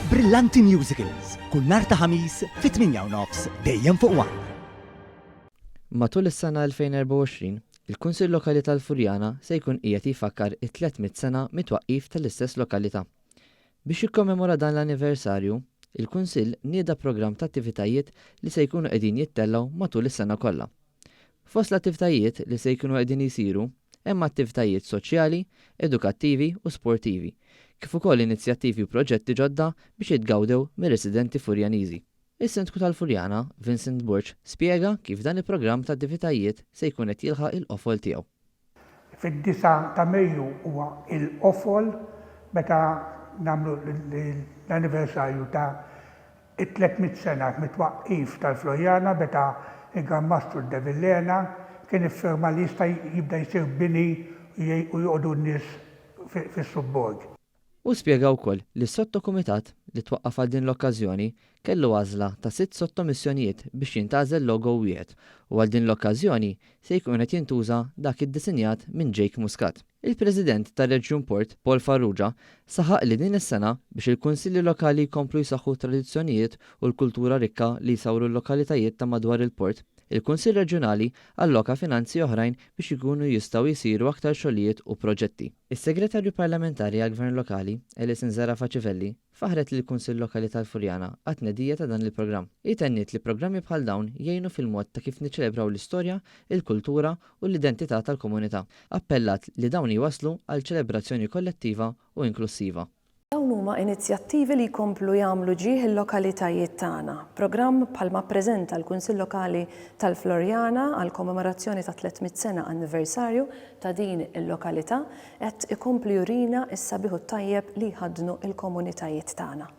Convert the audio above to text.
Brillanti Musicals, kull nhar ta' ħamis fit-8:09 dejjem fuq One. Matul is-sena 2024, il-Kunsill Lokali tal-Furjana se jkun qiegħed jifakkar it-300 sena mit-twaqqif tal-istess lokalità. Biex jikkommemora dan l-anniversarju, il-Kunsill nieda programm ta' attivitajiet li se jkunu qegħdin jittellgħu matul is-sena kollha. Fost l-attivitajiet li se jkunu qegħdin isiru hemm attivitajiet soċjali, edukattivi u sportivi, kif ukoll inizjattivi u proġetti ġodda biex jitgawdew mir-residenti Furjaniżi. Is-Sindku tal-Furjana, Vincent Burch, spjega kif dan il-programm ta' attivitajiet se jkun qed jilħaq il-qofol tiegħu. Fid-9 ta' Mejju huwa il-qofol meta nagħmlu l-anniversarju ta' it-300 sena mit-twaqqif tal-Furjana meta il-Gran De Villena kien iffirma li jista' jibda jsir bini u joqogħdu n-nies fis-subborg. U spjega wkoll li s-sottokumitat li twaqqaf għal din l-okkażjoni kellu għażla ta' 6 sottomissjonijiet biex jintgħażel logo wieħed u għal din l-okkażjoni se jkun qed jintuża dak iddisinjat minn Jake Muscat. Il-President tar-Reġjun Port, Paul Farrugia, saħaq li din is-sena biex il-Kunsilli Lokali jkomplu jsaħħu tradizzjonijiet u l-kultura rikka li jsawru l-lokalitajiet ta' madwar il-port, il-Kunsill Reġjonali alloka finanzi oħrajn biex ikunu jistgħu jsiru aktar xogħlijiet u proġetti. Is-Segretarju Parlamentari għall-Gvern Lokali, Alison Zara Faċivelli, faħret lill kunsill Lokali tal-Furjana għat-tnedija ta' dan il-programm. Itenniet li programmi bħal dawn jgħinu fil-mod ta' kif niċċelebraw l-istorja, il-kultura u l-identità tal-komunità. Appellat li dawn jwaslu għal ċelebrazzjoni kollettiva u inklusiva. Dawn huma inizjattivi li jkomplu jagħmlu ġieħ il-lokalitajiet tagħna. Programm bħalma ppreżenta l-Kunsill Lokali tal-Furjana għal kommemorazzjoni ta' 300 sena anniversarju ta' din il-lokalità qed ikomplu jurina s-sabiħ tajjeb li jħaddnu il-komunitajiet tagħna.